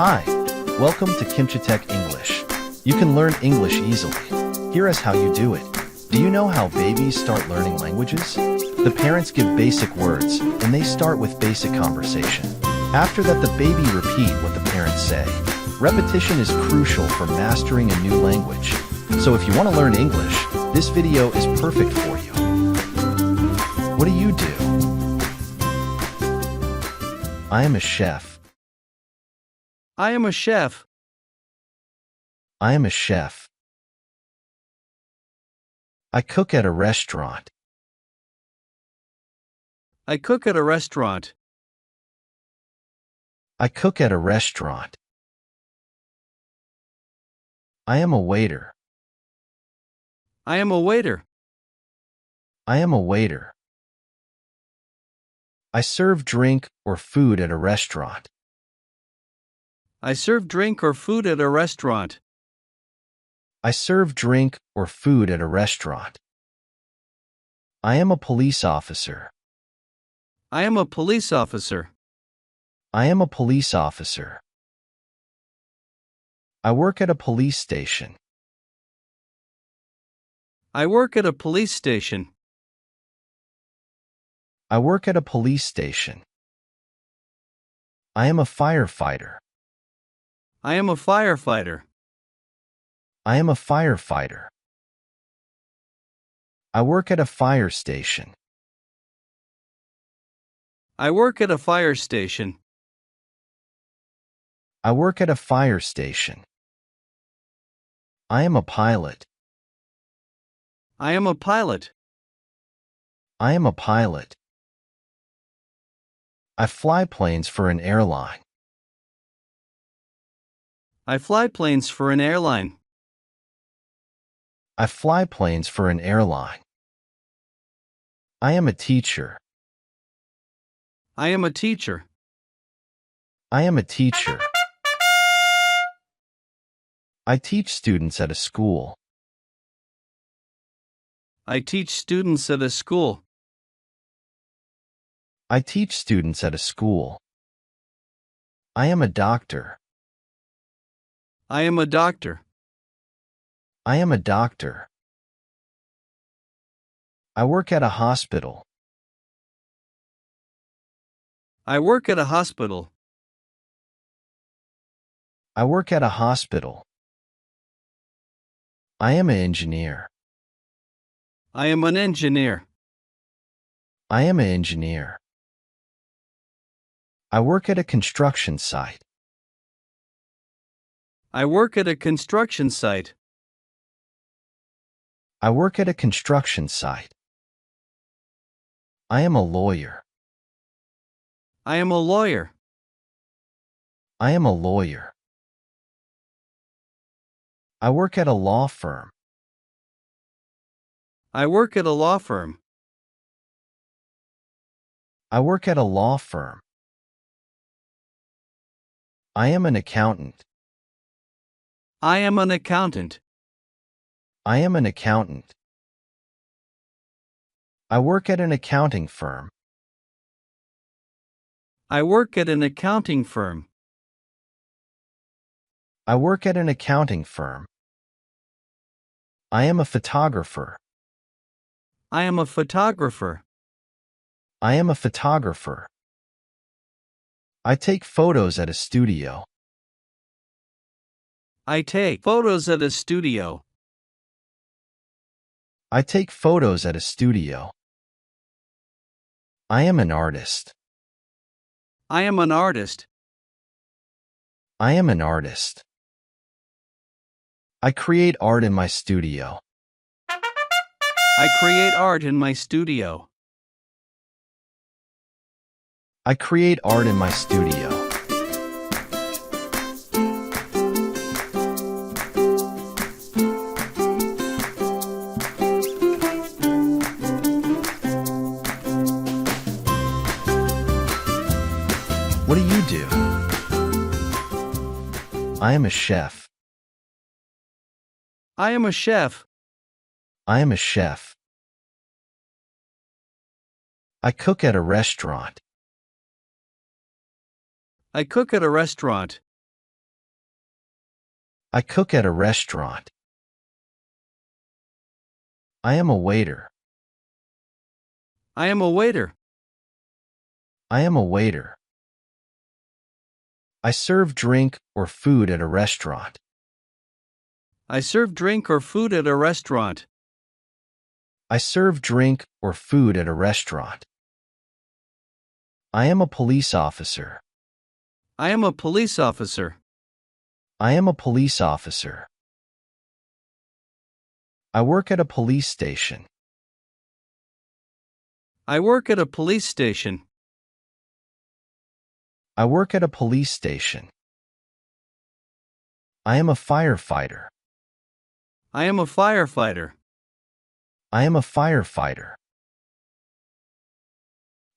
Hi, welcome to KIMCHITECH English. You can learn English easily. Here is how you do it. Do you know how babies start learning languages? The parents give basic words, and they start with basic conversation. After that, the baby repeat what the parents say. Repetition is crucial for mastering a new language. So if you want to learn English, this video is perfect for you. What do you do? I am a chef. I am a chef. I am a chef. I cook at a restaurant. I cook at a restaurant. I cook at a restaurant. I am a waiter. I am a waiter. I am a waiter. I serve drink or food at a restaurant. I serve drink or food at a restaurant. I serve drink or food at a restaurant. I am a police officer. I am a police officer. I am a police officer. I work at a police station. I work at a police station. I work at a police station. I am a firefighter. I am a firefighter. I am a firefighter. I work at a fire station. I work at a fire station. I work at a fire station. I am a pilot. I am a pilot. I am a pilot. I fly planes for an airline. I fly planes for an airline. I fly planes for an airline. I am a teacher. I am a teacher. I am a teacher. I teach students at a school. I teach students at a school. I teach students at a school. I am a doctor. I am a doctor. I am a doctor. I work at a hospital. I work at a hospital. I work at a hospital. I am an engineer. I am an engineer. I am an engineer. I work at a construction site. I work at a construction site. I work at a construction site. I am a lawyer. I am a lawyer. I am a lawyer. I work at a law firm. I work at a law firm. I work at a law firm. I am an accountant. I am an accountant. I am an accountant. I work at an accounting firm. I work at an accounting firm. I work at an accounting firm. I am a photographer. I am a photographer. I am a photographer. I take photos at a studio. I take photos at a studio. I take photos at a studio. I am an artist. I am an artist. I am an artist. I create art in my studio. I create art in my studio. I create art in my studio. What do you do? I am a chef. I am a chef. I am a chef. I cook at a restaurant. I cook at a restaurant. I cook at a restaurant. I am a waiter. I am a waiter. I am a waiter. I serve drink or food at a restaurant. I serve drink or food at a restaurant. I serve drink or food at a restaurant. I am a police officer. I am a police officer. I am a police officer. I work at a police station. I work at a police station. I work at a police station. I am a firefighter. I am a firefighter. I am a firefighter.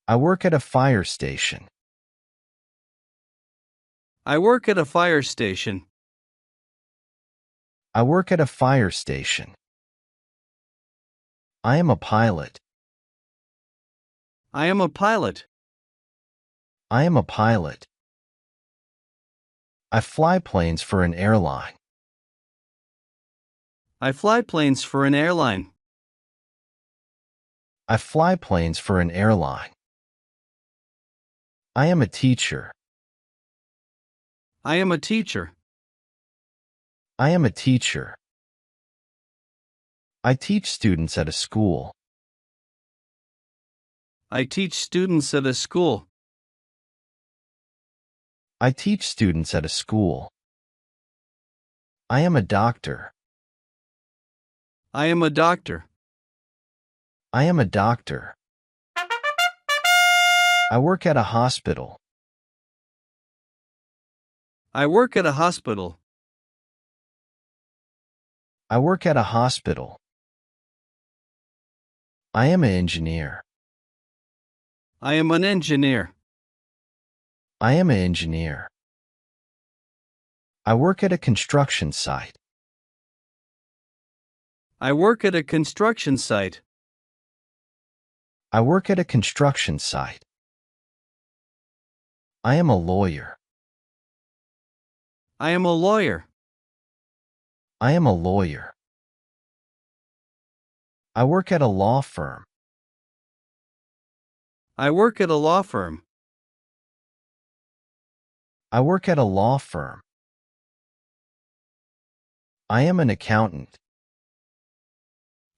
I work at a fire station. I work at a fire station. I work at a fire station. I am a pilot. I am a pilot. I am a pilot. I fly planes for an airline. I fly planes for an airline. I fly planes for an airline. I am a teacher. I am a teacher. I am a teacher. I teach students at a school. I teach students at a school. I teach students at a school. I am a doctor. I am a doctor. I am a doctor. I work at a hospital. I work at a hospital. I work at a hospital. I am an engineer. I am an engineer. I am an engineer. I work at a construction site. I work at a construction site. I work at a construction site. I am a lawyer. I am a lawyer. I am a lawyer. I work at a law firm. I work at a law firm. I work at a law firm. I am an accountant.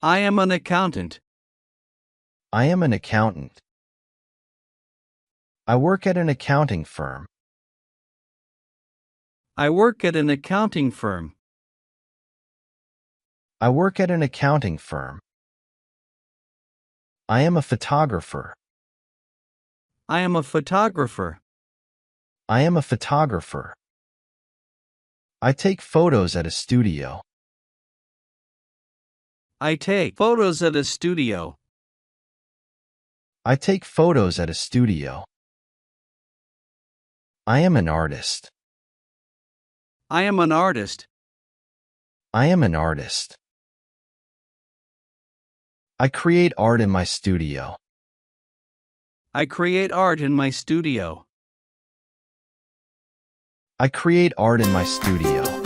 I am an accountant. I am an accountant. I work at an accounting firm. I work at an accounting firm. I work at an accounting firm. I am a photographer. I am a photographer. I am a photographer. I take photos at a studio. I take photos at a studio. I take photos at a studio. I am an artist. I am an artist. I am an artist. I create art in my studio. I create art in my studio. I create art in my studio.